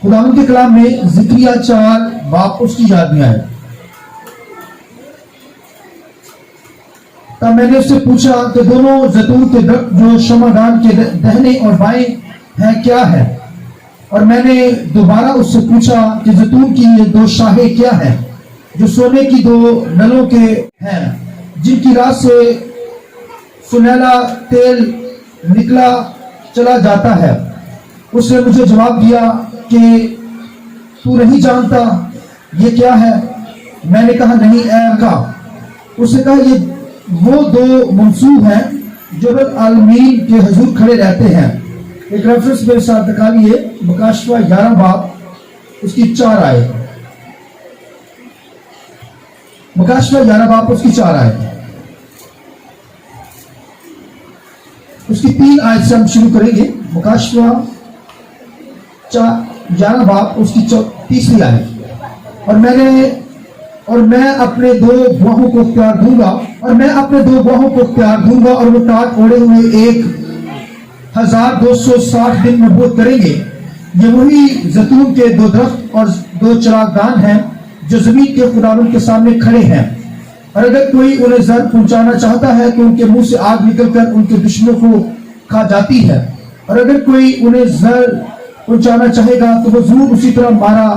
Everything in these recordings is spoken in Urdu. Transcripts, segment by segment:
خداوند کے کلام میں ذکریہ 4 باب اس کی یاد میں آئے. تب میں نے اس سے پوچھا کہ دونوں زیتون کے درخت جو شمعدان کے دہنے اور بائیں ہیں کیا ہے؟ اور میں نے دوبارہ اس سے پوچھا کہ زیتون کی یہ 2 شاخیں کیا ہیں جو سونے کی 2 نلوں کے ہیں جن کی راس سے سنہلا تیل نکلا چلا جاتا ہے؟ اس نے مجھے جواب دیا کہ تو نہیں جانتا یہ کیا ہے؟ میں نے کہا نہیں اے آقا. اس نے کہا یہ وہ 2 ممسوح ہیں جو رب العالمین کے حضور کھڑے رہتے ہیں. ایک ریفرنس میرے ساتھ نکالیے مکاشفہ 11 باب اس کی 4 آیت. مکاشفہ 11 باب اس کی 4 آیت. اس کی 3 آیت سے ہم شروع کریں گے. مکاشفہ 11 باب اس کی 3 آیت. اور میں اپنے 2 گواہوں کو اختیار دوں گا اور وہ ٹاٹ اوڑے ہوئے 1260 دن نبوت کریں گے. یہ وہی زیتون کے 2 درخت اور 2 چراغدان ہیں جو زمین کے خداوند کے سامنے کھڑے ہیں. اور اگر کوئی انہیں زر پہنچانا چاہتا ہے تو ان کے منہ سے آگ نکل کر ان کے دشمنوں کو کھا جاتی ہے. اور اگر کوئی انہیں زر پہنچانا چاہے گا تو وہ ضرور اسی طرح مارا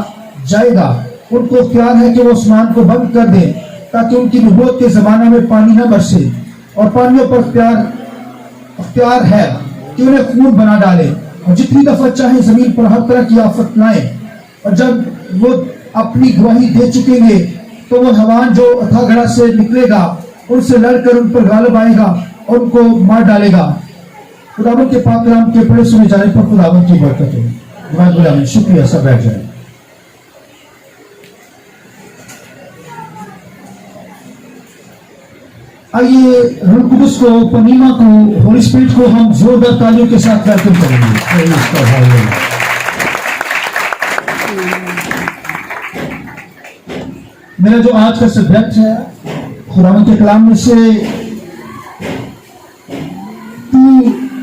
جائے گا. ان کو اختیار ہے کہ وہ آسمان کو بند کر دیں تاکہ ان کی نبوت کے زمانہ میں پانی نہ برسے. اور پانیوں پر اختیار ہے کہ انہیں خون بنا ڈالے اور جتنی دفعہ چاہے زمین پر ہر طرح کی آفت لائیں. اور جب وہ اپنی گواہی دے چکیں گے تو وہ حیوان جو اتھاگڑا سے نکلے گا ان سے لڑ کر ان پر غالب آئے گا اور ان کو مار ڈالے گا. خداوند کے پاک کلام کے پڑھے سنے جانے پر خداوند کی برکت ہو. شکریہ. سب بیٹھ جائیں. آئیے روح القدس کو، پنیما کو، ہولی اسپرٹ کو ہم زوردار تالیوں کے ساتھ ویلکم کریں گے. میرا جو آج کا سبجیکٹ ہے خداوند کے کلام میں سے 2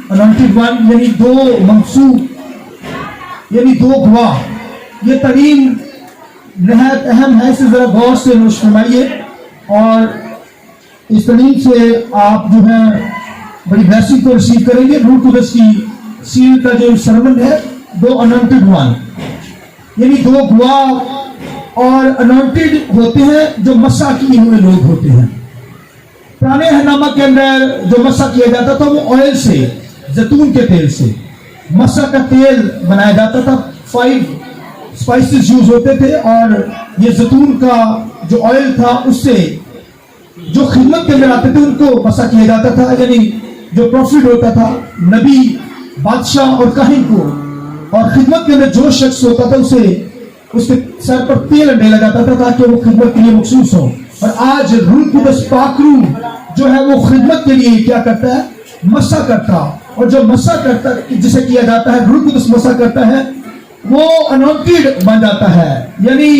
Anointed one یعنی 2 ممسوح یعنی 2 گواہ. یہ ترین نہایت اہم ہے. اسے ذرا غور سے نوش فرمائیے اور اس طریق سے آپ جو ہے بڑی بلیسنگ کو ریسیو کریں گے. روح القدس کی سیل کا جو سرمن ہے 2 Anointed one یعنی 2 گواہ. اور انونٹڈ ہوتے ہیں جو مسح کیے ہوئے لوگ ہوتے ہیں. پرانے نامہ کے اندر جو مسح کیا جاتا تھا وہ آئل سے، زیتون کے تیل سے مسح کا تیل بنایا جاتا تھا. 5 اسپائسز یوز ہوتے تھے اور یہ زیتون کا جو آئل تھا اس سے جو خدمت کے اندر آتے تھے ان کو مسح کیا جاتا تھا. یعنی جو پروفٹ ہوتا تھا، نبی، بادشاہ اور کاہن کو، اور خدمت کے اندر جو شخص ہوتا تھا اسے اس کے سر پر تیل ڈالا جاتا تھا تاکہ وہ خدمت کے لیے مخصوص ہو. اور آج روح القدس پاک روح جو ہے وہ خدمت کے لیے کیا کرتا ہے؟ مسح کرتا. اور جو مسح کرتا جسے کیا جاتا ہے، روح القدس مسح کرتا ہے، وہ انونٹڈ بن جاتا ہے. یعنی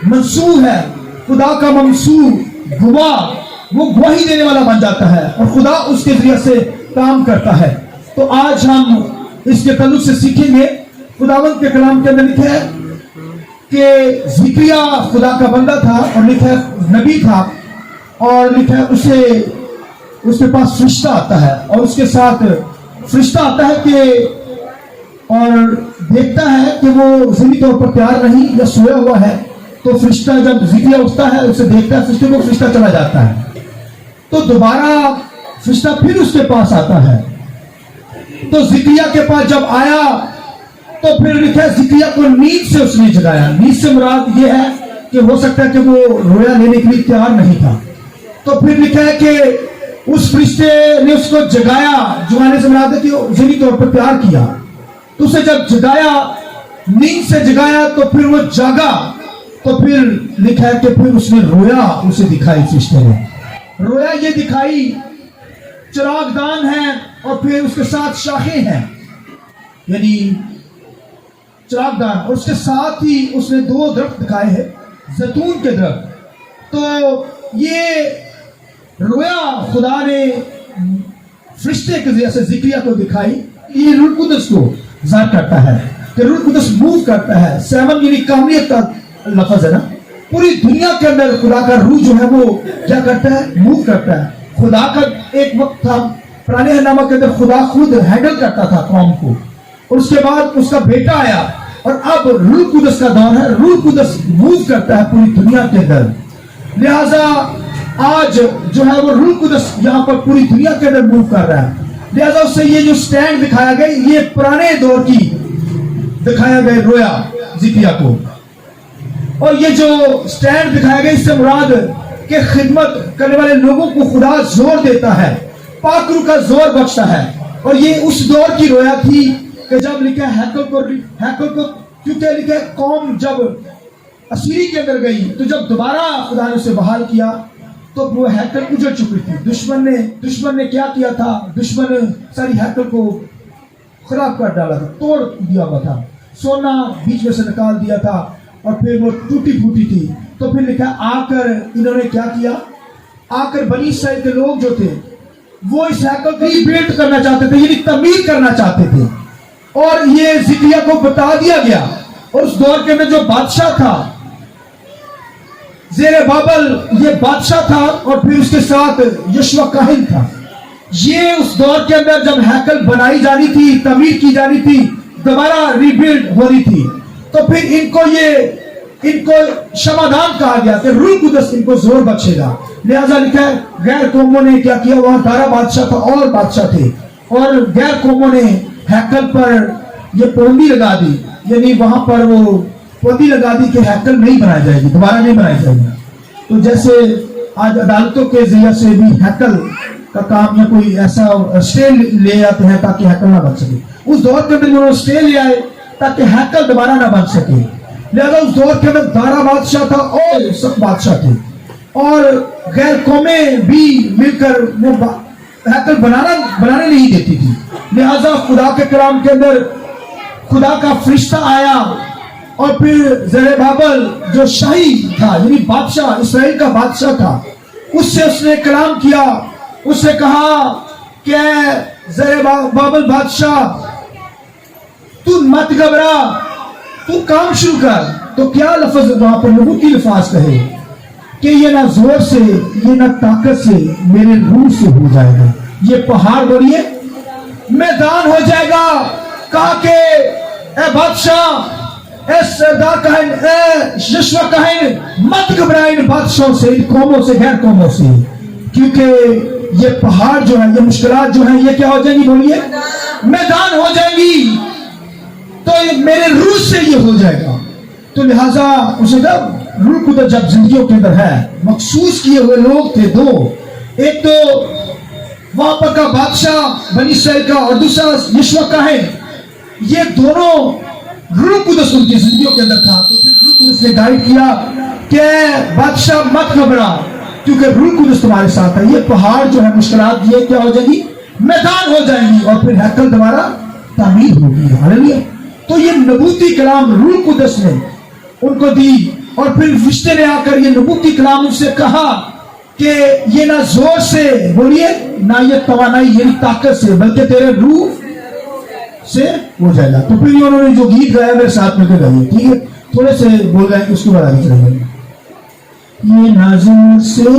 منسوح ہے، خدا کا ممسوح گواہ، وہ گواہی دینے والا بن جاتا ہے اور خدا اس کے ذریعے سے کام کرتا ہے. تو آج ہم اس کے تعلق سے سیکھیں گے. خداوند کے کلام کے اندر لکھا ہے کہ ذکریہ خدا کا بندہ تھا اور لکھا ہے نبی تھا، اور لکھا ہے اس کے پاس فرشتہ آتا ہے اور اس کے ساتھ فرشتہ آتا ہے کہ اور دیکھتا ہے کہ وہ ذہنی طور پر تیار نہیں یا سویا ہوا ہے. تو فرشتہ جب ذکریہ اٹھتا ہے اسے دیکھتا ہے، فرشتے کو فرشتہ چلا جاتا ہے. تو دوبارہ فرشتہ پھر اس کے پاس آتا ہے. تو ذکریہ کے پاس جب آیا تو پھر لکھا ہے ذکریہ کو نیند سے اس نے جگایا. نیند سے مراد یہ ہے کہ ہو سکتا ہے کہ وہ رویا لینے کے لیے تیار نہیں تھا. تو پھر لکھا ہے کہ اس فرشتے نے اس کو جگایا. جگانے سے مراد ہے کہ ذہنی طور پر تیار کیا. تو اسے جب جگایا، نیند سے جگایا، تو پھر وہ جاگا. تو پھر لکھا ہے کہ پھر اس نے رویا اسے دکھائی. فرشتے نے رویا یہ دکھائی، چراغ دان ہے اور پھر اس کے ساتھ شاخیں ہیں، یعنی چراغ دان. اور اس کے ساتھ ہی اس نے 2 درخت دکھائے ہیں، زیتون کے درخت. تو یہ رویا خدا نے فرشتے کے ذریعے سے ذکریہ کو دکھائی. یہ روح القدس کو ظاہر کرتا ہے. کہ روح القدس موو کرتا ہے. 7 یعنی کاملیت کا لفظ ہے نا. پوری دنیا کے اندر خدا کا روح جو ہے وہ کیا کرتا ہے؟ موو کرتا ہے. خدا کا ایک وقت تھا پرانے نامہ کے اندر خدا خود ہینڈل کرتا تھا قوم کو, اور اس کے بعد اس کا بیٹا آیا, اور اب روح القدس کا دور ہے. روح القدس موو کرتا ہے پوری دنیا کے اندر. لہذا آج جو ہے وہ روح القدس یہاں پر پوری دنیا کے اندر موو کر رہا ہے. لہذا اس سے یہ جو سٹینڈ دکھایا گیا یہ پرانے دور کی دکھایا گیا رویا زکریا کو, اور یہ جو سٹینڈ دکھایا گیا اس سے مراد کہ خدمت کرنے والے لوگوں کو خدا زور دیتا ہے, پاک روح کا زور بخشتا ہے. اور یہ اس دور کی رویا تھی کہ جب لکھا ہیکل کو کیونکہ لکھا قوم جب اسیری کے اندر گئی تو جب دوبارہ خدا نے اسے بحال کیا تو وہ ہیکل اجڑ چکی تھی. دشمن نے کیا کیا تھا؟ دشمن نے ساری ہیکل کو خراب کر ڈالا تھا, توڑ دیا ہوا تھا, سونا بیچ میں سے نکال دیا تھا, اور پھر وہ ٹوٹی پھوٹی تھی. تو پھر لکھا آ کر انہوں نے کیا کیا, آ کر بنی اسرائیل کے لوگ جو تھے وہ اس ہیکل کو ریبلڈ کرنا چاہتے تھے, یعنی تعمیر کرنا چاہتے تھے. اور یہ زکریا کو بتا دیا گیا. اور اس دور کے اندر جو بادشاہ تھا زیر بابل, یہ بادشاہ تھا, اور پھر اس کے ساتھ یشوع کاہن تھا. یہ اس دور کے اندر جب ہیکل بنائی جانی تھی, تعمیر کی جانی تھی, دوبارہ ریبلڈ ہو رہی تھی, تو پھر ان کو شمادان کہا گیا کہ روح القدس ان کو زور بخشے گا. لہذا لکھا ہے غیر قوموں نے کیا کیا, وہاں 12 بادشاہ تھا اور بادشاہ تھے, اور غیر قوموں نے ہیکل پر یہ پابندی لگا دی, یعنی وہاں پر وہ پابندی لگا دی کہ ہیکل نہیں بنائی جائے گی, دوبارہ نہیں بنائی جائے گی. تو جیسے آج عدالتوں کے ذریعے سے بھی ہیکل کا کام یا کوئی ایسا اسٹے لے آتے ہیں تاکہ ہیکل نہ بن سکے. اس دور کے اندر انہوں نے اسٹے لے آئے تاکہ ہیکل دوبارہ نہ بن سکے. لہذا اس دور کے اندر 12 بادشاہ تھا اور 7 بادشاہ تھے, اور غیر قومیں بھی مل کر وہ ہیکل بنانے نہیں دیتی تھی. لہذا خدا کے کلام کے اندر خدا کا فرشتہ آیا, اور پھر زربابل جو شاہی تھا یعنی بادشاہ اسرائیل کا بادشاہ تھا, اس سے اس نے کلام کیا. اس سے کہا کہ زربابل بادشاہ تو مت گھبرا, تو کام شروع کر. تو کیا لفظ وہاں پر لوگوں کی لفاظ کہے کہ یہ نہ زور سے یہ نہ طاقت سے میرے روح سے ہو جائے گا, یہ پہاڑ بولیے میدان ہو جائے گا. کہا کہ اے بادشاہ, اے سردار کہن, اے یشوع کہن, مت گھبرائیں ان بادشاہوں سے, ان قوموں سے, غیر قوموں سے, کیونکہ یہ پہاڑ جو ہے, یہ مشکلات جو ہیں, یہ کیا ہو جائیں گی بولیے میدان ہو جائیں گی. تو میرے روح سے یہ ہو جائے گا. تو لہٰذا اسے جب روح قدس جب زندگیوں کے اندر ہے, مخصوص کیے ہوئے لوگ تھے دو, ایک تو وہاں پر کا بادشاہ بنی اسرائیل کا, اور دوسرا یشوع کاہن. یہ دونوں روح قدس ان کی زندگیوں کے اندر تھا. تو پھر روح قدس نے گائیڈ کیا کہ بادشاہ مت گھبرا, کیونکہ روح قدس تمہارے ساتھ ہے. یہ پہاڑ جو ہے مشکلات یہ کیا ہو جائیں گی, میدان ہو جائیں گی, اور پھر ہیکل دوبارہ تعمیر ہوگی. ہاللیلویا. تو یہ نبوتی کلام روح قدس نے ان کو دی, اور پھر فرشتے نے آ کر یہ نبوتی کلام ان سے کہا کہ یہ نہ زور سے بولیے نہ یہ توانائی یعنی طاقت سے, بلکہ تیرے روح سے ہو جائے گا. تو پھر انہوں نے جو گیت گایا میرے ساتھ میں گائیے, ٹھیک ہے, تھوڑے سے بول رہے ہیں اس کے بعد آگے چلیں گے. یہ نہ زور سے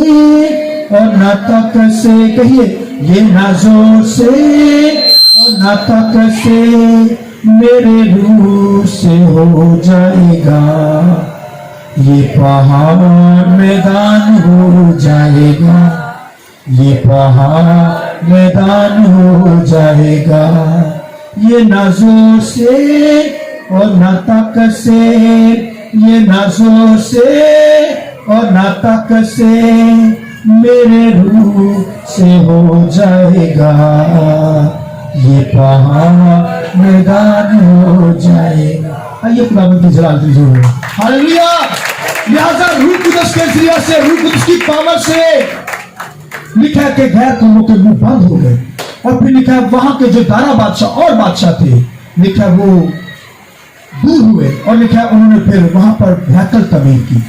اور نہ طاقت سے, کہیے یہ نہ زور سے اور نہ طاقت سے میرے روح سے ہو جائے گا, یہ پہاڑ میدان ہو جائے گا, یہ پہاڑ میدان ہو جائے گا. یہ نہ زور سے اور نہ طاقت سے, یہ نہ زور سے اور نہ طاقت سے میرے روح سے ہو جائے گا, یہ پہاڑ میدان ہو جائے گا. آئیے خداوند کی جلال دیجیے. ہاللیلویا. لہذا روح قدس کے ذریعے سے, روح قدس کی پاور سے لکھا ہے کہ غیر قوموں کے منہ بند ہو گئے, اور پھر لکھا ہے وہاں کے جو 12 بادشاہ اور بادشاہ تھے, لکھا ہے وہ دور ہوئے, اور لکھا ہے انہوں نے پھر وہاں پر ہیکل تعمیر کی.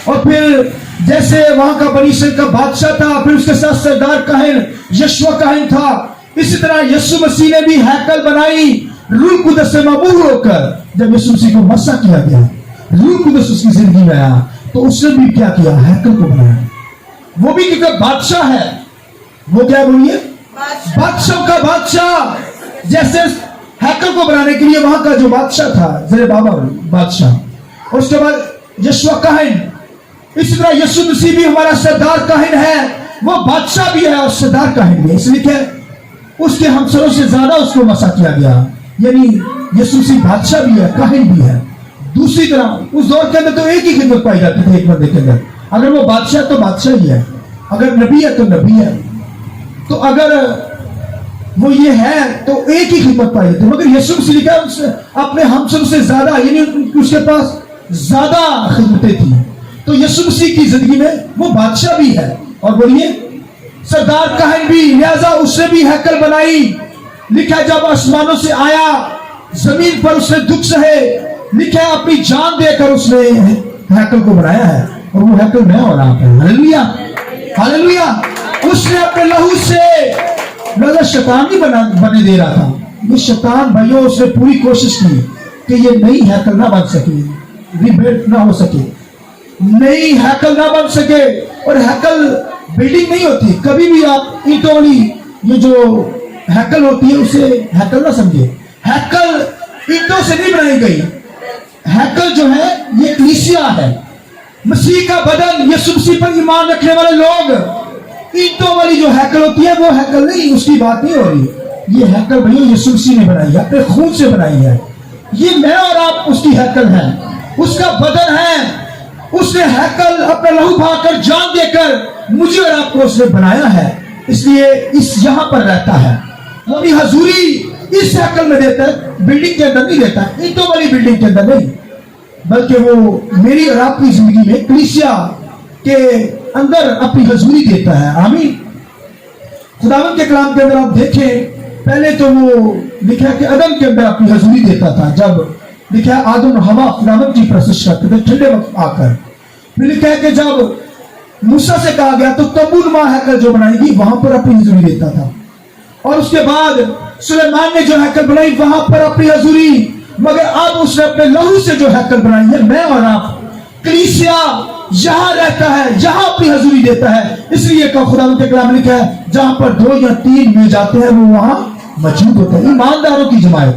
اور پھر جیسے وہاں کا بنی اسرائیل کا بادشاہ تھا, پھر اس کے ساتھ سردار کاہن یشوع کاہن تھا, اسی طرح یسوع مسیح نے بھی ہیکل بنائی, روح القدس سے معمور ہو کر جب یسوع مسیح کو مسح کیا گیا, روح القدس اس کی زندگی میں آیا, تو اس نے بھی کیا کیا, ہیکل کو بنایا. وہ بھی کیونکہ بادشاہ ہے, وہ کیا بولیے, بادشاہ کا بادشاہ. جیسے ہیکل کو بنانے کے لیے وہاں کا جو بادشاہ تھا زربابل بادشاہ, اور اس کے بعد یشوع کاہن, اسی طرح یسوع مسیح بھی ہمارا سردار کاہن ہے, وہ بادشاہ بھی ہے اور سردار کاہن بھی ہے. اس لیے کہ اس کے ہمسروں سے زیادہ اس کو مسح کیا گیا, یعنی یسوع مسیح بادشاہ بھی ہے, کاہن بھی ہے. دوسری طرح اس دور کے اندر تو ایک ہی خدمت پائی جاتی تھی ایک بندے کے اندر, اگر وہ بادشاہ تو بادشاہ ہی ہے, اگر نبی ہے تو نبی ہے, تو اگر وہ یہ ہے تو ایک ہی خدمت پائی جاتی. مگر یسوع مسیح لکھا اپنے ہمسروں سے زیادہ, یعنی اس کے پاس زیادہ خدمتیں تھیں. تو یسوع مسیح کی زندگی میں وہ بادشاہ بھی ہے اور بولیے سردار کاہن بھی, لہذا اس نے بھی ہیکل بنائی. لکھا جب آسمانوں سے آیا زمین پر اس نے دکھ سہے, لکھا اپنی جان دے کر اس نے ہیکل کو بنایا ہے, اور وہ ہیکل میں اور آپ ہیں. ہاللیلویا ہاللیلویا. اس نے اپنے لہو سے لہذا شیطان نہیں بنے دے رہا تھا. یہ شیطان بھائیوں اس نے پوری کوشش کی کہ یہ نئی ہیکل نہ بن سکے, ریبلڈ نہ ہو سکے, نئی ہیکل نہ بن سکے. اور ہیکل بلڈنگ نہیں ہوتی, کبھی بھی آپ اینٹوں والی یہ جو ہیکل ہوتی ہے اسے ہیکل نہ سمجھے. ہیکل اینٹوں سے نہیں بنائی گئی, ہیکل جو ہے یہ کلیسیا ہے, مسیح کا بدن. یسوع مسیح پر ایمان رکھنے والے لوگ, اینٹوں والی جو ہیکل ہوتی ہے وہ ہیکل نہیں, اس کی بات نہیں ہو رہی. یہ ہیکل بھائی یسوع مسیح نے بنائی ہے, اپنے خون سے بنائی ہے. یہ میں اور آپ اس کی ہیکل ہیں, اس کا بدن ہے. اس نے ہیکل اپنا لہو بہا کر جان دے کر مجھے اور آپ کو اس نے بنایا ہے. اس لیے اس یہاں پر رہتا ہے, وہ اپنی حضوری اس ہیکل میں دیتا ہے, بلڈنگ کے اندر نہیں دیتا, اینٹوں والی بلڈنگ کے اندر نہیں, بلکہ وہ میری اور آپ کی زندگی میں کلیسیا کے اندر اپنی حضوری دیتا ہے. آمین. خداوند کے کلام کے اندر آپ دیکھیں, پہلے تو وہ لکھا کہ عدم کے اندر اپنی حضوری دیتا تھا. جب لکھا آدم اور حوا خداوند کی پرستش کرتے تھے ٹھنڈے وقت آ کر. پھر لکھا ہے کہ جب موسیٰ سے کہا گیا تو تابوت نما ہیکل جو بنائی گی وہاں پر اپنی حضوری دیتا تھا. اور اس کے بعد سلیمان نے جو ہیکل بنائی وہاں پر اپنی حضوری. مگر اب اس نے اپنے لہو سے جو ہیکل بنائی ہے, میں اور آپ کلیسیا یہاں رہتا ہے, یہاں اپنی حضوری دیتا ہے. اس لیے کہ خداوند کے کلام میں لکھا ہے جہاں پر 2 یا 3 مل جاتے ہیں وہ وہاں موجود ہوتا ہے. ایمانداروں کی جماعت,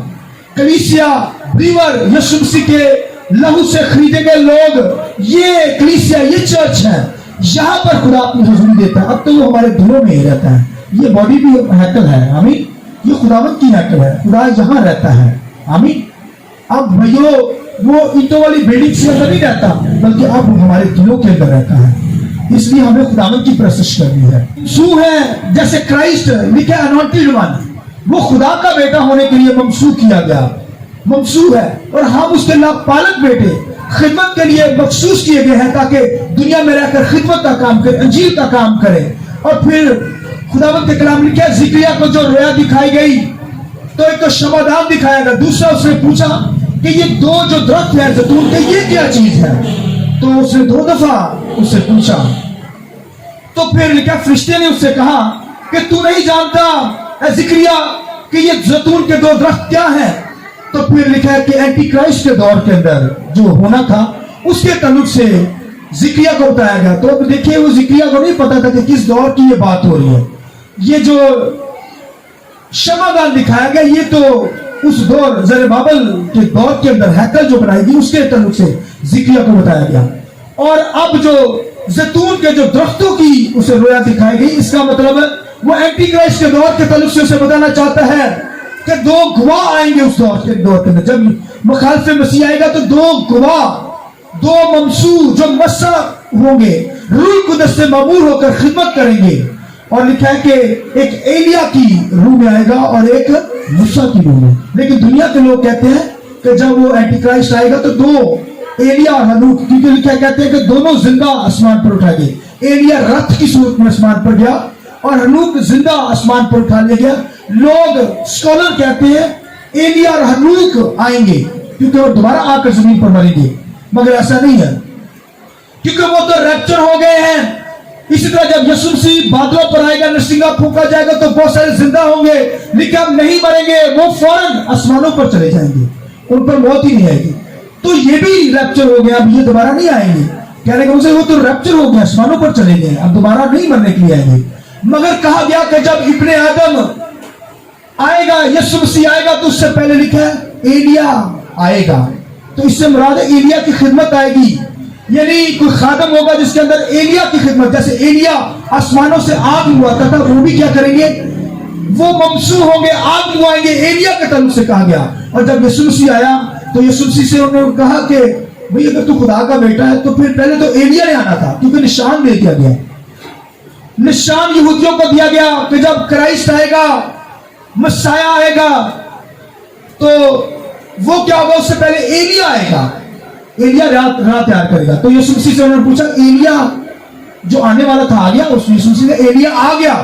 کلیسیا, بلیور, یسوع مسیح کے لہو سے خریدے گئے لوگ, یہ کلیسیا, یہ چرچ ہے, یہاں پر خدا اپنی حضوری دیتا ہے. اب تو وہ ہمارے دلوں میں ہی رہتا ہے. یہ باڈی بھی ہیکل ہے. آمین. یہ خداوند کی ہیکل ہے, خدا یہاں رہتا ہے. آمین. اب بھائیو وہ اینٹوں والی بلڈنگ سے اندر نہیں رہتا, بلکہ اب ہمارے دلوں کے اندر رہتا ہے. اس لیے ہمیں خداوند کی پرستش کرنی ہے. ممسوح ہے جیسے کرائسٹ, لکھا انوائنٹڈ ون, وہ خدا کا بیٹا ہونے کے لیے ممسوح کیا گیا, ممسوح ہے. اور ہم اس کے نام پالک بیٹے خدمت کے لیے مخصوص کیے گئے ہیں تاکہ دنیا میں رہ کر خدمت کا کام کرے, انجیل کا کام کرے. اور پھر خداوند کے کلام میں کیا, زکریا کو جو رویا دکھائی گئی تو ایک تو شمعدان دکھایا گیا, دوسرا اس نے پوچھا کہ یہ 2 جو درخت ہیں زیتون کے یہ کیا چیز ہے, تو اس نے 2 دفعہ اس سے پوچھا. تو پھر لکھا فرشتے نے اس سے کہا کہ تو نہیں جانتا اے زکریا کہ یہ زیتون کے 2 درخت کیا ہیں. تو پھر لکھا ہے کہ اینٹی کرائسٹ کے دور کے اندر جو ہونا تھا اس کے تعلق سے زکریا کو بتایا گیا. تو اب دیکھیے وہ زکریا کو نہیں پتا تھا کہ کس دور کی یہ بات ہو رہی ہے. یہ جو شمعدان دکھایا گیا یہ تو اس دور زربابل کے دور کے اندر ہیکل جو بنائی گئی اس کے تعلق سے زکریا کو بتایا گیا. اور اب جو زیتون کے جو درختوں کی اسے رویا دکھائی گئی, اس کا مطلب وہ اینٹی کرائسٹ کے دور کے تعلق سے اسے بتانا چاہتا ہے کہ 2 گواہ آئیں گے اس دور کے اندر. جب مخالف مسیح آئے گا تو 2 گواہ, 2 ممسوح جو مسح ہوں گے, روح القدس سے معمور ہو کر خدمت کریں گے. اور لکھا ہے کہ ایک ایلیا کی روح میں آئے گا اور ایک موسیٰ کی روح میں. لیکن دنیا کے لوگ کہتے ہیں کہ جب وہ اینٹی کرائسٹ آئے گا تو 2 ایلیا اور ہنوک, کیونکہ لکھا کہتے ہیں کہ دونوں زندہ آسمان پر اٹھائے گئے. ایلیا رتھ کی صورت میں آسمان پر گیا اور ہنوک زندہ آسمان پر اٹھا لیا گیا. لوگ اسکالر کہتے ہیں ایلیا اور ہنوک آئیں گے کیونکہ وہ دوبارہ آ کر زمین پر مریں گے, مگر ایسا نہیں ہے کیونکہ وہ تو ریپچر ہو گئے ہیں. اسی طرح جب یسوع مسیح بادلوں پر آئے گا، نشنگا پھونکا جائے گا تو بہت سارے زندہ ہوں گے، لیکن نہیں مریں گے، وہ فوراً آسمانوں پر چلے جائیں گے، ان پر موت ہی نہیں آئے گی۔ تو یہ بھی ریپچر ہو گیا، اب یہ دوبارہ نہیں آئیں گے۔ کہنے کہ اسے وہ تو ریپچر ہو گیا، آسمانوں پر چلے گئے، اب دوبارہ نہیں مرنے کے لیے آئیں گے۔ مگر کہا گیا کہ جب ابن آدم آئے گا، یسوع مسیح آئے گا، تو اس سے پہلے لکھا ہے ایلیا آئے گا۔ تو اس سے مراد ہے ایلیا کی خدمت آئے گی، یعنی کوئی خادم ہوگا جس کے اندر ایلیا کی خدمت، جیسے ایلیا آسمانوں سے آگ منگواتا تھا، وہ بھی کیا کریں گے؟ وہ ممسوح ہوں گے، آگ منگوائیں گے، ایلیا کے تعلق سے کہا گیا۔ اور جب یسوع مسیح آیا تو یسوع مسیح سے انہوں نے کہا کہ بھئی اگر تو خدا کا بیٹا ہے تو پھر پہلے تو ایلیا نے آنا تھا، کیونکہ نشان دے دیا گیا، نشان یہودیوں کو دیا گیا کہ جب کرائسٹ آئے گا، مسیح آئے گا، تو وہ کیا ہوگا؟ اس سے پہلے ایلیا آئے گا، ایلیا راہ تیار کرے گا۔ تو یسوع مسیح سے انہوں نے پوچھا ایلیا جو آنے والا تھا آ گیا؟ اس میں یسوع مسیح نے ایلیا آ گیا،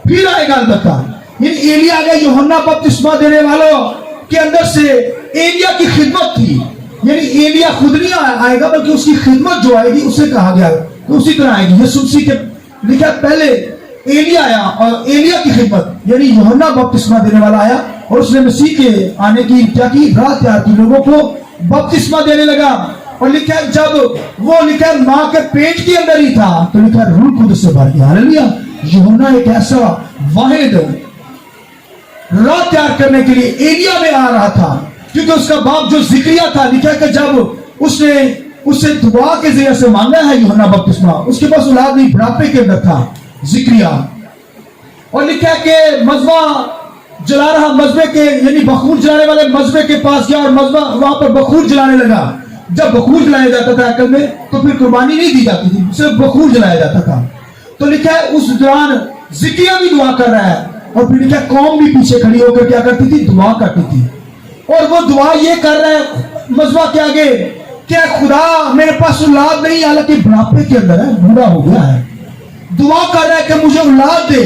پھر آئے گا البتہ، یعنی ایلیا آ گیا۔ یوحنا بپتسمہ دینے والوں کے اندر سے ایلیا کی خدمت تھی، یعنی ایلیا خود نہیں آئے گا بلکہ اس کی خدمت جو آئے گی اسے کہا گیا کہ اسی طرح آئے گی۔ یسوع مسیح کے لکھا پہلے ایلیا آیا، اور ایلیا کی خدمت یعنی یوحنا بپتسمہ دینے والا آیا اور اس نے مسیح کے آنے کی کیا کی؟ راہ تیار کی، لوگوں کو بپتسمہ دینے لگا۔ اور لکھا ہے جب وہ لکھا ہے ماں کے پیٹ کے اندر ہی تھا تو لکھا ہے روح القدس سے بھر گیا۔ ہاللیلویہ! یوحنا ایک ایسا واحد راہ تیار کرنے کے لیے ایلیا میں آ رہا تھا، کیونکہ اس کا باپ جو زکریا تھا، لکھا ہے کہ جب اس نے اسے دعا کے ذریعے سے مانگا ہے یوحنا بپتسمہ، اس کے پاس اولاد نہیں، بڑھاپے کے اندر تھا زکریا، اور لکھا ہے کہ مذبح جلا رہا، مذبح کے یعنی بخور جلانے والے مذبح کے پاس گیا اور مذبح وہاں پر بخور جلانے لگا۔ جب بخور جلایا جاتا تھا عقل میں تو پھر قربانی نہیں دی جاتی تھی، صرف بخور جلایا جاتا تھا۔ تو لکھا ہے اس دوران زکریا بھی دعا کر رہا ہے، اور پھر لکھا ہے قوم بھی پیچھے کھڑی ہو کر کیا کرتی تھی؟ دعا کرتی تھی، اور وہ دعا یہ کر رہا ہے مذبح کے آگے کہ خدا میرے پاس اولاد نہیں، حالانکہ بڑھاپے کے اندر ہے، بوڑھا ہو گیا ہے، دعا کر رہا ہے کہ مجھے اولاد دے۔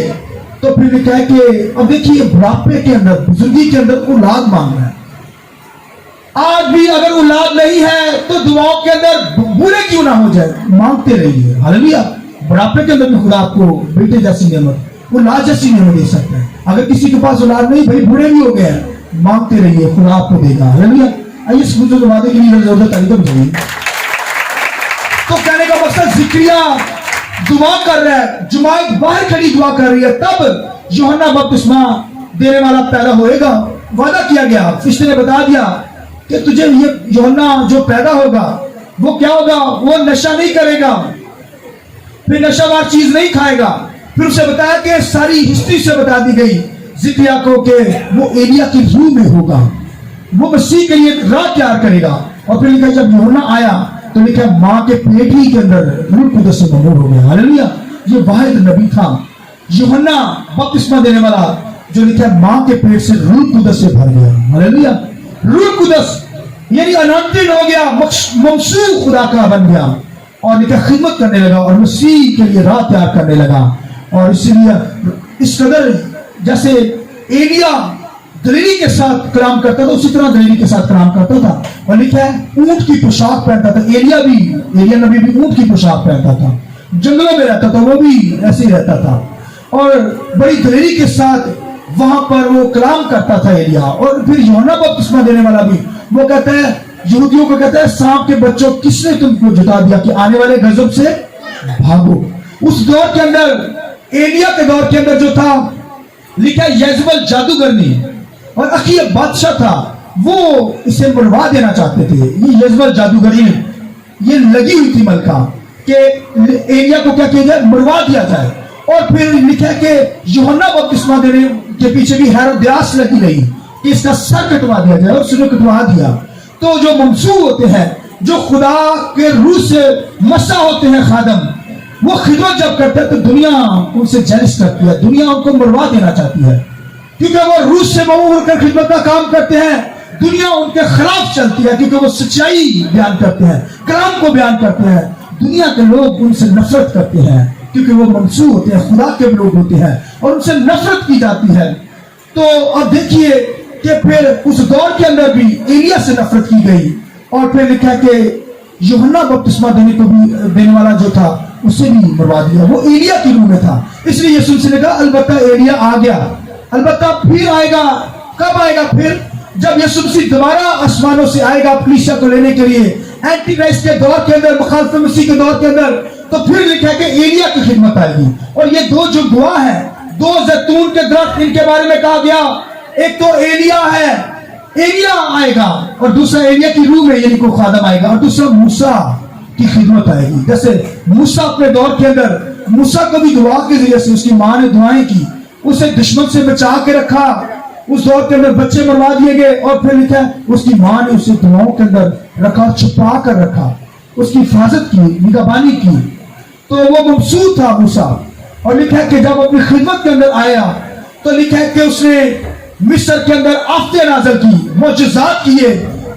تو پھر لکھا ہے کہ اب دیکھیے بڑھاپے کے اندر، بزرگی کے اندر اولاد مانگ رہا ہے۔ آج بھی اگر اولاد نہیں ہے تو دعاؤں کے اندر بورے کیوں نہ ہو جائے، مانگتے رہیے۔ ہاللیلویہ! بڑھاپے کے اندر بھی خدا آپ کو بیٹے جیسی نعمت، اولاد جیسی نعمت دے سکتا ہے۔ اگر کسی کے پاس اولاد نہیں، بھائی بوڑھے بھی ہو گئے ہیں، مانگتے رہیے، خدا آپ کو دے گا۔ ہاللیلویہ! آئیے اس بزرگ وعدے کے لیے ضرورت آئی تو بتائیے۔ تو کہنے کا مقصد زکریا دعا کر رہا ہے، جماعت باہر کھڑی دعا کر رہی ہے، تب یوحنا بپتسمہ دینے والا پیدا ہوئے گا۔ وعدہ کیا گیا، فرشتے نے بتا دیا کہ تجھے یہ یوحنا جو پیدا ہوگا وہ کیا ہوگا؟ وہ نشہ نہیں کرے گا، پھر نشہ وار چیز نہیں کھائے گا۔ پھر اسے بتایا کہ ساری ہسٹری سے بتا دی گئی زکریا کو کہ وہ ایلیا کی روح میں ہوگا، وہ مسیح کے لیے راہ تیار کرے گا۔ اور پھر لکھا جب یوحنا آیا تو لکھا ماں کے پیٹ ہی کے اندر روح القدس سے ممور ہو گیا۔ ہاللیلویہ! یہ واحد نبی تھا یوحنا بپتسمہ دینے والا جو لکھا ماں کے پیٹ سے روح القدس سے بھر گیا۔ ہاللیلویہ! روح القدس یعنی انانٹڈ ہو گیا، ممسوح خدا کا بن گیا، اور لکھا خدمت کرنے لگا اور مسیح کے لیے راہ تیار کرنے لگا۔ اور اسی لیے اس قدر جیسے ایلیا دلیری کے ساتھ کلام کرتا تھا اسی طرح دلیری کے ساتھ کلام کرتا تھا، اور لکھا ہے اونٹ کی پوشاک پہنتا تھا۔ ایلیا نبی بھی اونٹ کی پوشاک پہنتا تھا، جنگلوں میں رہتا تھا، وہ بھی ایسے ہی رہتا تھا، اور بڑی دلیری کے ساتھ وہاں پر وہ کلام کرتا تھا ایلیا۔ اور پھر یوحنا بپتسمہ دینے والا بھی وہ کہتا ہے، یہودیوں کو کہتا ہے سانپ کے بچوں کس نے تم کو جتا دیا کہ آنے والے غضب سے بھاگو۔ اس دور کے اندر ایلیا کے دور کے اندر جو تھا لکھا یزبل جادوگرنی اور اخیب بادشاہ تھا، وہ اسے مروا دینا چاہتے تھے۔ یہ یزبل جادوگری یہ لگی ہوئی تھی ملکہ کہ ایلیا کو کیا کیا جائے؟ مروا دیا جائے۔ اور پھر لکھا کہ یوحنا بپتسمہ دینے کے پیچھے بھی ہیرودیاس لگی رہی کہ اس کا سر کٹوا دیا جائے، اور اس نے کٹوا دیا۔ تو جو ممسوح ہوتے ہیں، جو خدا کے روح سے مسا ہوتے ہیں خادم، وہ خدمت جب کرتے ہیں تو دنیا ان سے جیلس کرتی ہے، دنیا ان کو مروا دینا چاہتی ہے، کیونکہ وہ روح سے ممنوع ہو کر خدمت کا کام کرتے ہیں۔ دنیا ان کے خلاف چلتی ہے کیونکہ وہ سچائی بیان کرتے ہیں، کلام کو بیان کرتے ہیں۔ دنیا کے لوگ ان سے نفرت کرتے ہیں کیونکہ وہ ممسوح ہوتے ہیں، خدا کے لوگ ہوتے ہیں، اور ان سے نفرت کی جاتی ہے۔ تو اب دیکھیے کہ پھر اس دور کے اندر بھی ایلیا سے نفرت کی گئی، اور پھر لکھا کہ یوحنا بپتسمہ دینے والا جو تھا اسے بھی مروا دیا. وہ ایلیا کی روح میں تھا. اس لیے یسوع مسیح نے کہا البتہ ایلیا آ گیا, البتہ پھر آئے گا. کب آئے گا پھر؟ جب یسوع مسیح دوبارہ آسمانوں سے آئے گا کلیسیا کو لینے کے لیے اینٹی کرائسٹ کے دور کے اندر, مخالف مسیح کے دور کے اندر, تو پھر لکھا ہے کہ ایلیا کی خدمت آئے گی. اور یہ دو جو گواہ ہیں, دو زیتون کے درخت, ان کے بارے میں کہا گیا ایک تو ایلیا ہے, ایلیا آئے گا, اور دوسرا ایلیا کی روح میں یعنی کوئی خادم آئے گا, اور دوسرا موسیٰ کی خدمت آئے گی. جیسے موسیٰ اپنے دور کے اندر, موسیٰ کو بھی دعا کے ذریعے سے اس کی ماں نے دعائیں کی, اسے دشمن سے بچا کے رکھا. اس دور کے اندر بچے مروا دیے گئے, اور پھر لکھا ہے اس کی ماں نے اسے دعاؤں کے اندر رکھا, چھپا کر رکھا, اس کی حفاظت کی, نگہبانی کی. تو وہ ممسوح تھا موسیٰ. اور لکھا ہے کہ جب اپنی خدمت کے اندر آیا تو لکھا ہے کہ اس نے مصر کے اندر آفتیں نازل کی, معجزات کیے.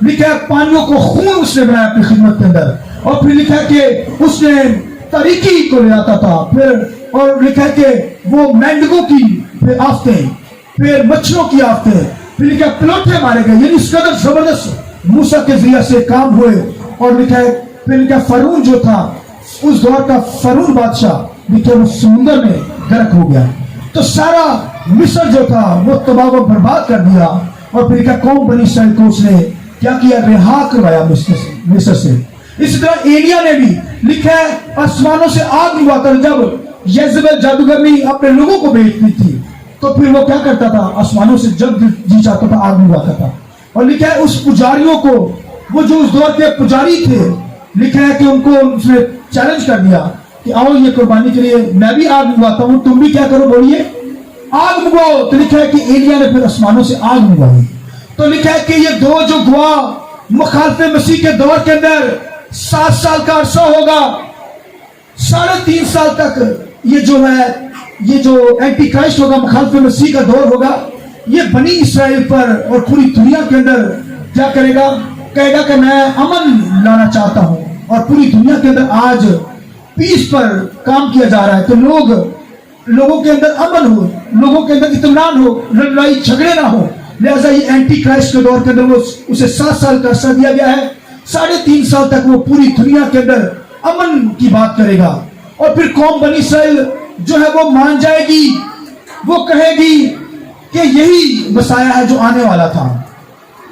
لکھا ہے پانیوں کو خون اس نے بنایا اپنی خدمت کے اندر. اور پھر لکھا ہے کہ اس نے تاریکی کو لے آتا تھا پھر, اور لکھا ہے کہ وہ مینڈگوں کی پھر آفتیں, پھر مچھروں کی آفتیں, پھر لکھا ہے پلوٹے مارے گئے. یعنی اس قدر زبردست موسیٰ کے ذریعے سے کام ہوئے. اور لکھا ہے پھر لکھا ہے فرعون جو تھا, اس دور کا فرعون بادشاہ, لکھا ہے وہ سمندر میں غرق ہو گیا. تو سارا مصر جو تھا وہ تباہ و برباد کر دیا. اور پھر لکھا قوم بنی اسرائیل کو اس نے کیا کیا, رہا کروایا مصر سے. اسی طرح ایلیا نے بھی لکھا ہے آسمانوں سے آگ منگواتا تھا. جب یزبیل جادوگرنی اپنے لوگوں کو بھیجتی تھی تو پھر وہ کیا کرتا تھا, آسمانوں سے جب جی چاہتا تھا آگ منگواتا تھا. اور لکھا ہے اس پجاریوں کو, وہ جو اس دور کے پجاری تھے, لکھا ہے کہ ان کو اس نے چیلنج کر دیا کہ آؤ یہ قربانی کے لیے میں بھی آگ منگواتا ہوں, تم بھی کیا کرو, بولیے آگ منگواؤ. تو لکھا ہے کہ ایلیا نے پھر آسمانوں سے آگ منگوائی. تو لکھا ہے کہ یہ دو جو گواہ مخالف مسیح کے دور کے اندر 7 سال کا عرصہ ہوگا, 3.5 سال تک یہ جو ہے, یہ جو اینٹی کرائسٹ ہوگا, مخالف مسیح کا دور ہوگا, یہ بنی اسرائیل پر اور پوری دنیا کے اندر کیا کرے گا, کہے گا کہ میں امن لانا چاہتا ہوں. اور پوری دنیا کے اندر آج پیس پر کام کیا جا رہا ہے کہ لوگوں کے اندر امن ہو, لوگوں کے اندر اطمینان ہو, لڑائی جھگڑے نہ ہو. لہذا یہ اینٹی کرائسٹ کے دور کے اندر وہ اسے 7 سال کا عرصہ دیا گیا ہے. 3.5 سال تک وہ پوری دنیا کے اندر امن کی بات کرے گا. اور پھر قوم بنی اسرائیل جو ہے وہ مان جائے گی, وہ کہے گی کہ یہی مسیح ہے جو آنے والا تھا.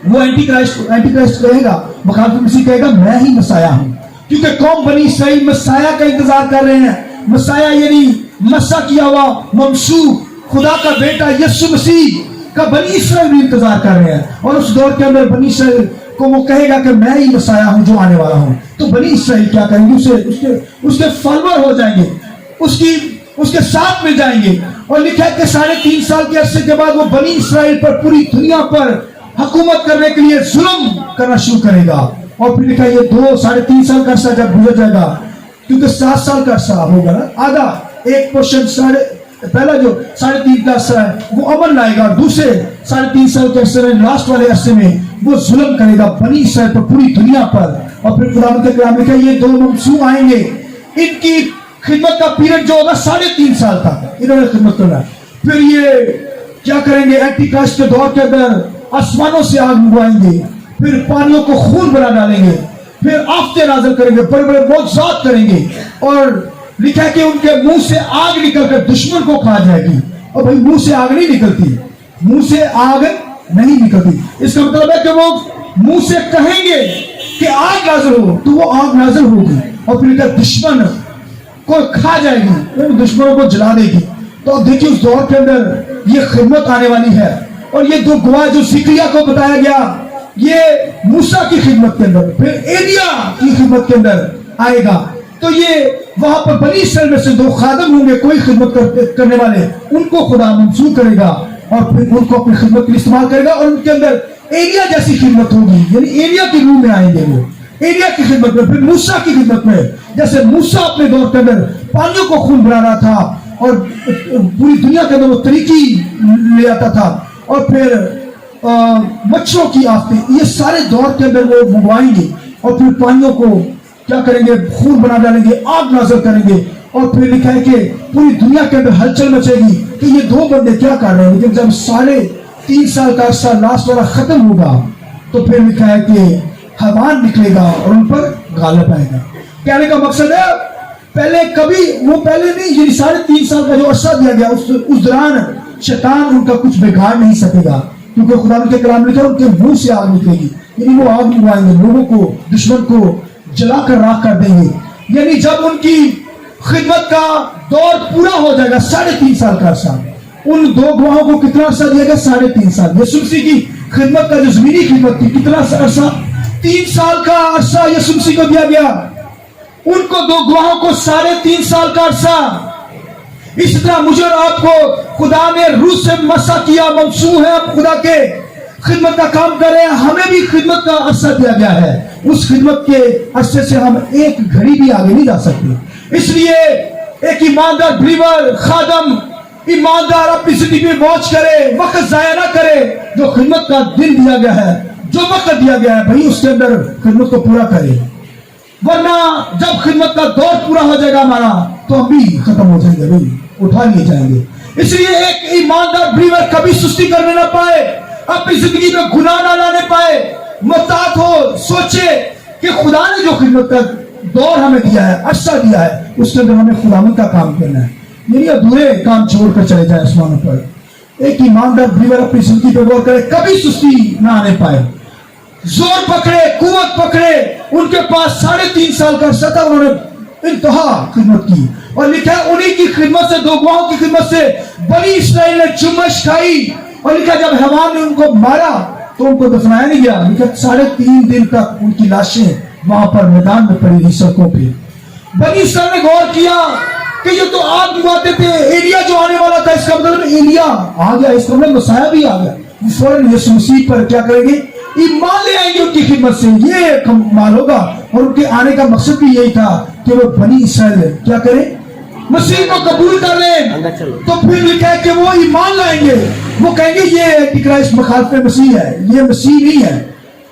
وہ اینٹی کرائسٹ کہے گا, مخالف مسیح کہے گا میں ہی مسیح ہوں. کیونکہ قوم بنی اسرائیل مسیح کا انتظار کر رہے ہیں. مسیح یعنی مسح کیا ہوا ممسوح, خدا کا بیٹا یسوع مسیح کا بنی اسرائیل بھی انتظار کر رہے ہیں. اور اس دور کے اندر بنی اسرائیل کو وہ کہے گا کہ میں ہی مسیح ہوں جو آنے والا ہوں. تو بنی اسرائیل کیا کریں گے, اس کے فالوور ہو جائیں گے, اس کے ساتھ مل جائیں گے. اور لکھا ہے کہ 3.5 سال کے عرصے کے بعد وہ بنی اسرائیل پر, پوری دنیا پر حکومت کرنے کے لیے ظلم کرنا شروع کرے گا. اور پھر لکھا ہے یہ 2.5 سال کا عرصہ جب گزر جائے گا, کیونکہ 7 سال کا عرصہ ہوگا نا, آدھا ایک پورشن پہلا جو 3.5 کا عرصہ ہے وہ امن لائے گا, دوسرے 3.5 سال کے عرصے میں, لاسٹ والے عرصے میں وہ ظلم کرے گا بنی اسرائیل پر, پوری دنیا پر. اور پھر خدا کے کلام میں کہ یہ 2 ممسوح آئیں گے, ان کی خدمت کا پیریڈ جو ہوگا 3.5 سال تک انہوں نے خدمت کرنا. پھر یہ کیا کریں گے, اینٹی کرائسٹ کے دور کے اندر آسمانوں سے آگ منگوائیں گے, پھر پانیوں کو خون بنا ڈالیں گے, پھر آفتیں نازل کریں گے, بڑے بڑے معجزات کریں گے. اور لکھا ہے کہ ان کے منہ سے آگ نکل کر دشمن کو کھا جائے گی. اور بھائی منہ سے آگ نہیں نکلتی, منہ سے آگ نہیں نکلتی. اس کا مطلب ہے کہ وہ منہ سے کہیں گے کہ آگ نازل ہو تو وہ آگ نازل ہوگی. اور پھر دشمن کو کھا جائے گی, دشمنوں کو جلا دے گی. تو اب دیکھیے اس دور کے اندر یہ خدمت آنے والی ہے. اور یہ 2 گواہ جو زکریا کو بتایا گیا, یہ موسیٰ کی خدمت کے اندر, پھر ایلیا کی خدمت کے اندر آئے گا. تو یہ وہاں پر بنی اسرائیل میں سے 2 خادم ہوں گے, کوئی خدمت کرنے والے, ان کو خدا ممسوح کرے گا اور پھر ان کو اپنی خدمت کے لیے استعمال کرے گا. اور ان کے اندر ایلیا جیسی خدمت ہوگی, یعنی ایلیا کی روح میں آئیں گے, وہ ایلیا کی خدمت میں, پھر موسیٰ کی خدمت میں. جیسے موسیٰ اپنے دور کے اندر پانیوں کو خون بنا رہا تھا اور پوری دنیا کے اندر وہ طریقی لے آتا تھا, اور پھر مچھروں کی آفتیں, یہ سارے دور کے اندر وہ منگوائیں گے. اور پھر پانیوں کو کیا کریں گے, خون بنا ڈالیں گے, آگ نازل کریں گے. اور پھر لکھا ہے کہ پوری دنیا کے اندر ہلچل مچے گی کہ یہ 2 بندے کیا کر رہے ہیں. لیکن جب 3.5 سال کا عرصہ لاسٹ والا ختم ہوگا تو پھر لکھا ہے کہ حیوان نکلے گا اور ان پر غالب آئے گا. کہنے کا مقصد ہے پہلے کبھی وہ پہلے نہیں، یہ 3.5 سال کا جو عرصہ دیا گیا اس دوران شیطان ان کا کچھ بگاڑ نہیں سکے گا، کیونکہ خدا کے کلام لکھا ان کے منہ سے آگ نکلے گی، یعنی وہ آگ نکلائیں گے، لوگوں کو، دشمن کو جلا کر راکھ کر دیں گے. یعنی جب ان کی خدمت کا دور پورا ہو جائے گا 3.5 سال کا عرصہ، ان 2 گواہوں کو کتنا عرصہ دیا گیا؟ 3.5 سال. یسوع مسیح کی خدمت کا جو زمینی خدمت تھی کتنا عرصہ؟ 3 سال کا عرصہ یسوع مسیح کو دیا گیا. ان کو 2 گواہوں کو 3.5 سال کا عرصہ. اس طرح مجھے اور آپ کو خدا نے روح سے مسح کیا، ممسوح ہے، اب خدا کے خدمت کا کام کر رہے ہیں. ہمیں بھی خدمت کا عرصہ دیا گیا ہے. اس خدمت کے عرصے سے ہم ایک گھڑی بھی آگے نہیں جا سکتے. اس لیے ایک ایماندار بلیور، خادم، ایماندار اپنی زندگی میں واچ کرے، وقت ضائع نہ کرے. جو خدمت کا دن دیا گیا ہے، جو وقت دیا گیا ہے، بھائی اس کے اندر خدمت کو پورا کرے، ورنہ جب خدمت کا دور پورا ہو جائے گا ہمارا تو ہم بھی ختم ہو جائیں گے، بھائی اٹھا لیے جائیں گے. اس لیے ایک ایماندار بلیور کبھی سستی کرنے نہ پائے، اپنی زندگی میں گناہ نہ لانے پائے، محتاط ہو، سوچے کہ خدا نے جو خدمت کا دور ہمیں دیا ہے، عرصہ دیا ہے، اس کے اندر ہمیں خداوند کا کام کرنا ہے، یعنی ادھورے کام چھوڑ کر چلے جائیں آسمانوں پر. ایک ایماندار بلیور اپنی زندگی پہ غور کرے، کبھی سستی نہ آنے پائے، زور پکڑے، قوت پکڑے. ان کے پاس 3.5 سال کا عرصہ تھا، انہوں نے انتہا خدمت کی. اور لکھا ہے انہی کی خدمت سے، 2 گواہوں کی خدمت سے بنی اسرائیل نے چمش کھائی. اور لکھا جب حیوان نے ان کو مارا تو ان کو دفنایا نہیں گیا. لکھا 3.5 دن تک ان کی لاشیں وہاں پر میدان میں پڑی رہی، سڑکوں پہ. بنی اسرائیل نے غور کیا کہ یہ تو آگ اگاتے تھے، ایلیا جو آنے والا تھا، اس کا مطلب ایلیا آ گیا، اس کا مطلب مسیح بھی آ گیا. فوراً یسوع مسیح پر کیا کریں گے؟ ایمان لے آئیں گے ان کی خدمت سے. یہ کمال ہوگا. اور ان کے آنے کا مقصد بھی یہی تھا کہ وہ بنی اسرائیل کیا کریں؟ مسیح کو قبول کر لیں. تو پھر لکھا ہے کہ وہ ایمان لائیں گے، وہ کہیں گے یہ کرائسٹ مخالف مسیح ہے، یہ مسیح نہیں ہے،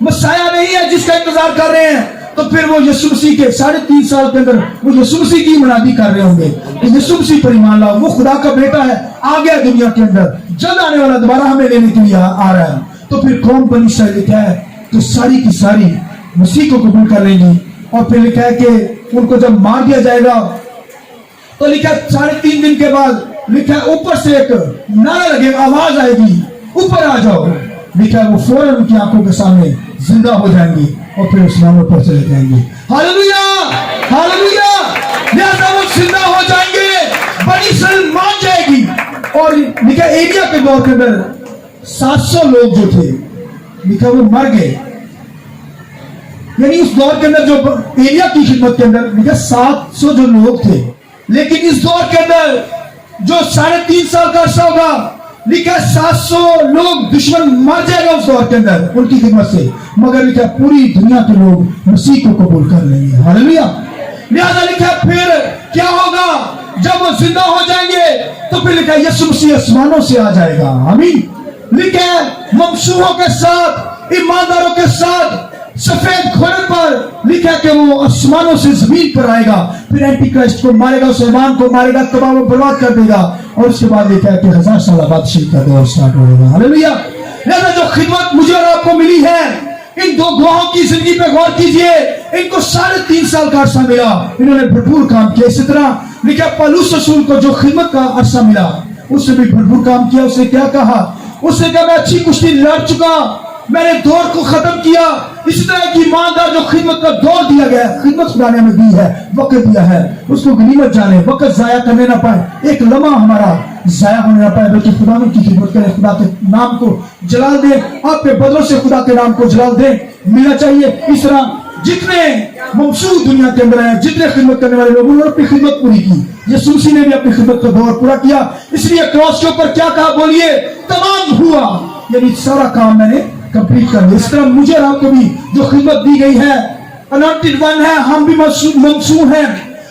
مسیح نہیں ہے جس کا انتظار کر رہے ہیں. تو پھر وہ یسوع مسیح کے 3.5 سال کے اندر وہ یسوع مسیح کی منادی کر رہے ہوں گے کہ یسوع مسیح پر ایمان لاؤ، وہ خدا کا بیٹا ہے، آ گیا دنیا کے اندر، جلد آنے والا، دوبارہ ہمیں لینے کے لیے آ رہا ہے. تو پھر قوم بنی اسرائیل لکھا ہے کہ ساری کی ساری مسیح کو قبول کر لیں گی. اور پھر لکھا ہے کہ ان کو جب مار دیا جائے گا تو لکھا ہے 3.5 دن کے بعد لکھا ہے اوپر سے ایک نعرہ لگے گا، آواز آئے گی، اوپر آ جاؤ. لکھا ہے وہ فوراً ان کی آنکھوں کے سامنے زندہ ہو جائیں گی اور پھر آسمانوں پر چلے جائیں گے. Hallelujah, hallelujah. لہذا وہ زندہ ہو جائیں گے، بنی اسرائیل مان جائے گی. اور لکھا ایلیا کے دور کے اندر 700 لوگ جو تھے لکھا وہ مر گئے. یعنی اس دور کے اندر جو ایلیا کی خدمت کے اندر لکھا 700 جو لوگ تھے، لیکن اس دور کے اندر جو 3.5 سال کا عرصہ ہوگا لکھا 700 لوگ دشمن مر جائے گا اس دور کے اندر ان کی خدمت سے، مگر لکھا پوری دنیا کے لوگ مسیح کو قبول کر لیں گے. ہاللویا. لہذا لکھا پھر کیا ہوگا جب وہ زندہ ہو جائیں گے تو پھر لکھا یسوع مسیح آسمانوں سے آ جائے گا. آمین. لکھا ممسوحوں کے ساتھ، ایمانداروں کے ساتھ سفید گھوڑے پر لکھا کہ وہ آسمانوں سے زمین پر آئے گا، پھر اینٹی کرائسٹ کو مارے گا، اس ایمان کو مارے گا، تباہ و برباد کر دے گا. اور اس کے بعد لکھا ہے کہ 1000 سالہ بادشاہی کا دور سٹارٹ ہوگا. ہاللویا. لہذا جو خدمت مجھے اور آپ کو ملی ہے، ان 2 گواہوں کی زندگی پہ غور کیجئے. ان کو 3.5 سال کا عرصہ ملا، انہوں نے بھرپور کام کیا. اسی طرح لکھا پالوس رسول کو جو خدمت کا عرصہ ملا، اس نے بھی بھرپور کام کیا. اس نے کیا کہا؟ اس نے کہا میں اچھی کشتی لڑ چکا، میں نے دور کو ختم کیا. اسی طرح کی ایماندار جو خدمت کا دور دیا گیا ہے، خدمت خدا نے ہمیں دی ہے، وقت دیا ہے، اس کو غنیمت جانے، وقت ضائع کرنے نہ پائے، ایک لمحہ ہمارا ضائع ہونے نہ پائے، بلکہ خدا کی خدمت کریں، خدا کے نام کو جلال دیں، آپ کے بدلوں سے خدا کے نام کو جلال دیں ملنا چاہیے. اس طرح جتنے ممسوح دنیا کے اندر ہیں، جتنے خدمت کرنے والے لوگ، انہوں نے اپنی خدمت پوری کی. یسوع مسیح نے بھی اپنی خدمت کا دور پورا کیا. اس لیے کراس کے اوپر کیا کہا؟ بولیے تمام ہوا، یعنی سارا کام میں نے کمپلیٹ کر دیا. اس طرح مجھے اور آپ کو بھی جو خدمت دی گئی ہے، انوائنٹڈ ون ہے، ہم بھی ممسوح ہیں،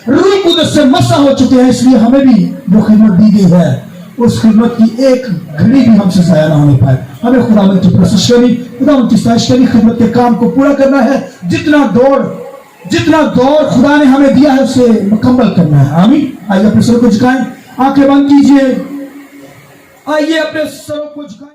روح القدس سے مسح ہو چکے ہیں. اس لیے ہمیں بھی جو خدمت دی گئی ہے اس خدمت کی ایک گھڑی بھی ہم سے ضائع نہ ہونے پائے. ہمیں خداوند کی پرستش کرنی، خداوند کی ستائش کرنی، خدمت کے کام کو پورا کرنا ہے. جتنا دور خدا نے ہمیں دیا ہے اسے مکمل کرنا ہے. آمین. آئیے اپنے سروں کو جھکائیں، آنکھیں بند کیجئے، آئیے اپنے سروں کو جھکائیں.